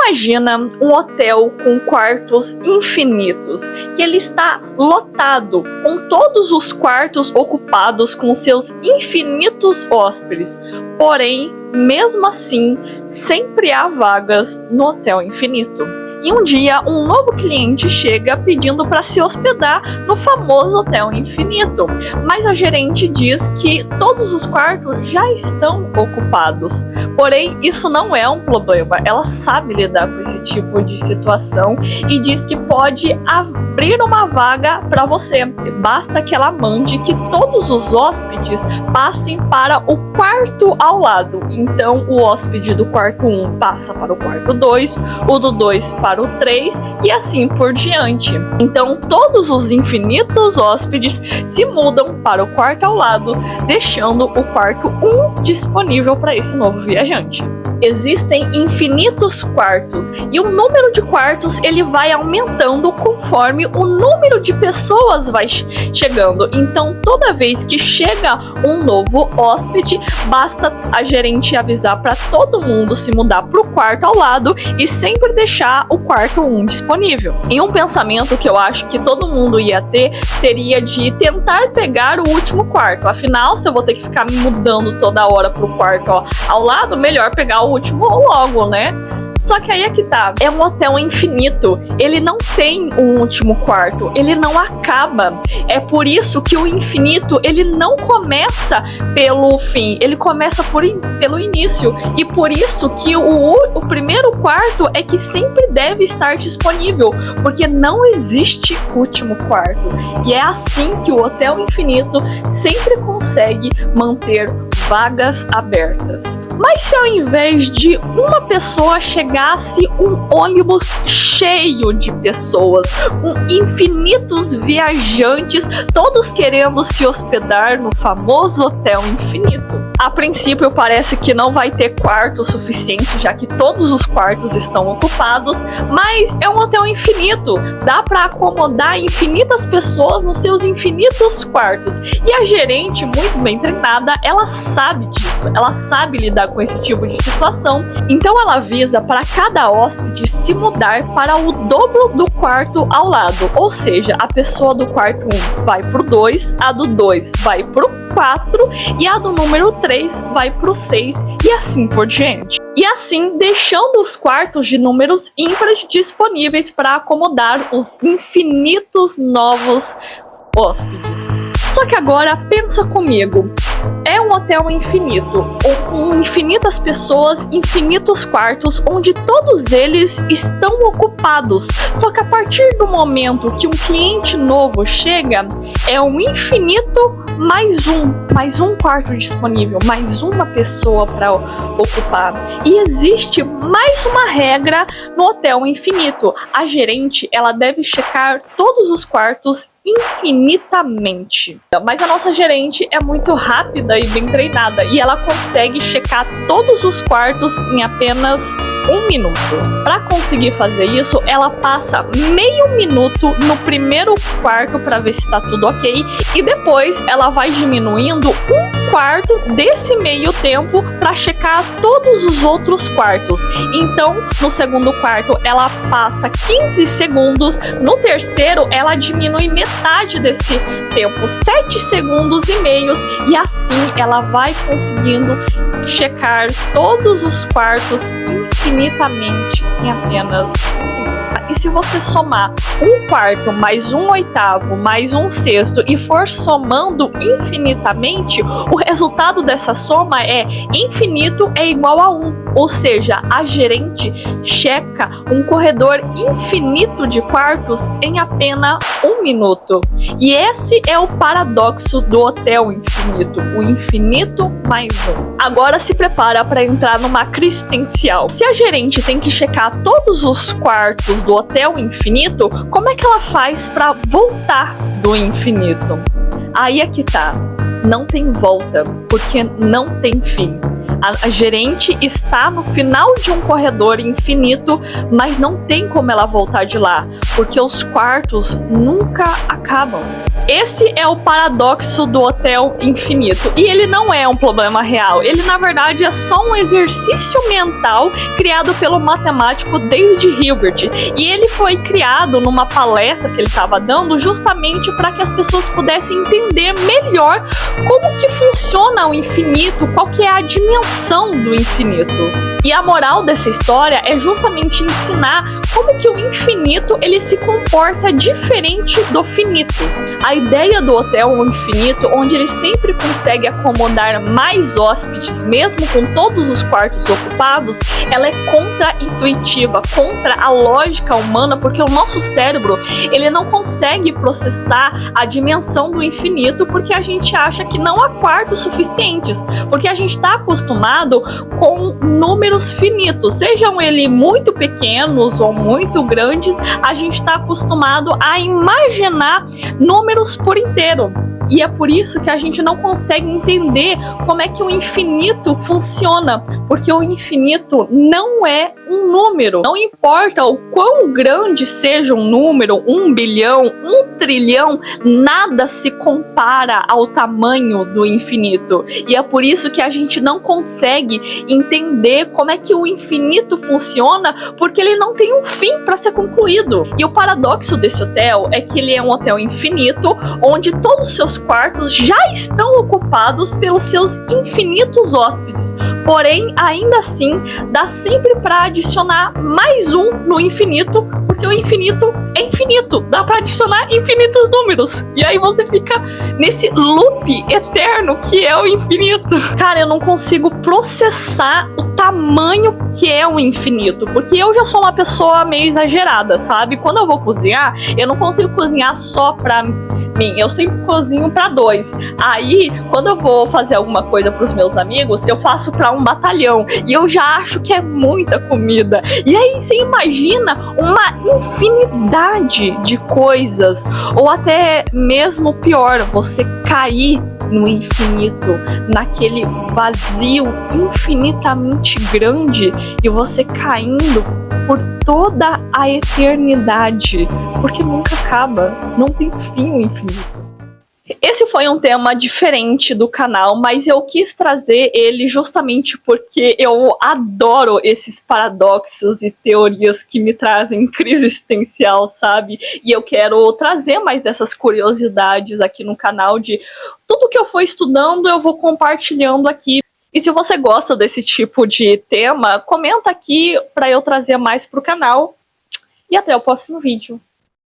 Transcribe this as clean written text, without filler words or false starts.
Imagina um hotel com quartos infinitos, que ele está lotado, com todos os quartos ocupados com seus infinitos hóspedes. Porém, mesmo assim, sempre há vagas no hotel infinito. E um dia, um novo cliente chega pedindo para se hospedar no famoso hotel infinito, mas a gerente diz que todos os quartos já estão ocupados. Porém, isso não é um problema, ela sabe lidar com esse tipo de situação e diz que pode abrir uma vaga para você. Basta que ela mande que todos os hóspedes passem para o quarto ao lado. Então, o hóspede do quarto 1 passa para o quarto 2, o do 2 para o 3 e assim por diante. Então, todos os infinitos hóspedes se mudam para o quarto ao lado, deixando o quarto 1 disponível para esse novo viajante. Existem infinitos quartos e o número de quartos ele vai aumentando conforme o número de pessoas vai chegando. Então, toda vez que chega um novo hóspede, basta a gerente avisar para todo mundo se mudar para o quarto ao lado e sempre deixar o quarto 1 disponível. E um pensamento que eu acho que todo mundo ia ter seria de tentar pegar o último quarto. Afinal, se eu vou ter que ficar me mudando toda hora para o quarto ao lado, melhor pegar o último logo, né? Só que aí é que tá, é um hotel infinito, ele não tem um último quarto, ele não acaba. É por isso que o infinito, ele não começa pelo fim, ele começa pelo início. E por isso que o primeiro quarto é que sempre deve estar disponível, porque não existe último quarto. E é assim que o hotel infinito sempre consegue manter vagas abertas. Mas se ao invés de uma pessoa chegasse um ônibus cheio de pessoas, com infinitos viajantes, todos querendo se hospedar no famoso hotel infinito? A princípio parece que não vai ter quarto suficiente, já que todos os quartos estão ocupados, mas é um hotel infinito, dá para acomodar infinitas pessoas nos seus infinitos quartos. E a gerente, muito bem treinada, ela sabe disso, ela sabe lidar com esse tipo de situação, então ela avisa para cada hóspede se mudar para o dobro do quarto ao lado, ou seja, a pessoa do quarto 1 vai pro 2, a do 2 vai pro 4 e a do número 3 vai pro 6 e assim por diante. E assim deixando os quartos de números ímpares disponíveis para acomodar os infinitos novos hóspedes. Só que agora pensa comigo, é um hotel infinito, com infinitas pessoas, infinitos quartos, onde todos eles estão ocupados. Só que a partir do momento que um cliente novo chega, é um infinito mais um quarto disponível, mais uma pessoa para ocupar. E existe mais uma regra no hotel infinito. A gerente, ela deve checar todos os quartos infinitamente. Mas a nossa gerente é muito rápida e bem treinada e ela consegue checar todos os quartos em apenas 1 minuto. Para conseguir fazer isso, ela passa meio minuto no primeiro quarto para ver se está tudo ok e depois ela vai diminuindo 1 quarto desse meio tempo para checar todos os outros quartos. Então, no segundo quarto ela passa 15 segundos, no terceiro ela diminui metade desse tempo, 7 segundos e meio, e assim ela vai conseguindo checar todos os quartos infinitamente em apenas 1 minuto. E se você somar 1 quarto mais 1 oitavo mais 1 sexto e for somando infinitamente, o resultado dessa soma é infinito é igual a 1. Ou seja, a gerente checa um corredor infinito de quartos em apenas 1 minuto. E esse é o paradoxo do hotel infinito, o infinito mais 1. Agora se prepara para entrar numa crise existencial. Se a gerente tem que checar todos os quartos do hotel infinito, como é que ela faz para voltar do infinito? Aí é que tá, não tem volta, porque não tem fim. A gerente está no final de um corredor infinito, mas não tem como ela voltar de lá, porque os quartos nunca acabam. Esse é o paradoxo do Hotel Infinito. E ele não é um problema real. Ele, na verdade, é só um exercício mental criado pelo matemático David Hilbert. E ele foi criado numa palestra que ele estava dando justamente para que as pessoas pudessem entender melhor como que funciona o infinito, qual que é a dimensão do infinito. E a moral dessa história é justamente ensinar como que o infinito ele se comporta diferente do finito. A ideia do Hotel Infinito, onde ele sempre consegue acomodar mais hóspedes, mesmo com todos os quartos ocupados, ela é contra-intuitiva, contra a lógica humana, porque o nosso cérebro ele não consegue processar a dimensão do infinito, porque a gente acha que não há quartos suficientes, porque a gente está acostumado com números finitos, sejam eles muito pequenos ou muito grandes, a gente está acostumado a imaginar números por inteiro. E é por isso que a gente não consegue entender como é que o infinito funciona, porque o infinito não é um número. Não importa o quão grande seja um número, 1 bilhão, 1 trilhão, nada se compara ao tamanho do infinito. E é por isso que a gente não consegue entender como é que o infinito funciona, porque ele não tem um fim para ser concluído. E o paradoxo desse hotel é que ele é um hotel infinito, onde todos os seus quartos já estão ocupados pelos seus infinitos hóspedes. Porém, ainda assim, dá sempre para adicionar mais um no infinito, porque o infinito é infinito. Dá para adicionar infinitos números. E aí você fica nesse loop eterno que é o infinito. Cara, eu não consigo processar o tamanho que é o infinito, porque eu já sou uma pessoa meio exagerada, sabe? Quando eu vou cozinhar, eu não consigo cozinhar só pra mim, eu sempre cozinho para 2. Aí, quando eu vou fazer alguma coisa para os meus amigos, eu faço para um batalhão e eu já acho que é muita comida. E aí você imagina uma infinidade de coisas, ou até mesmo pior, você cair no infinito, naquele vazio infinitamente grande e você caindo por toda a eternidade, porque nunca acaba, não tem fim o infinito. Esse foi um tema diferente do canal, mas eu quis trazer ele justamente porque eu adoro esses paradoxos e teorias que me trazem crise existencial, sabe? E eu quero trazer mais dessas curiosidades aqui no canal, de tudo que eu for estudando eu vou compartilhando aqui. E se você gosta desse tipo de tema, comenta aqui para eu trazer mais pro canal. E até o próximo vídeo.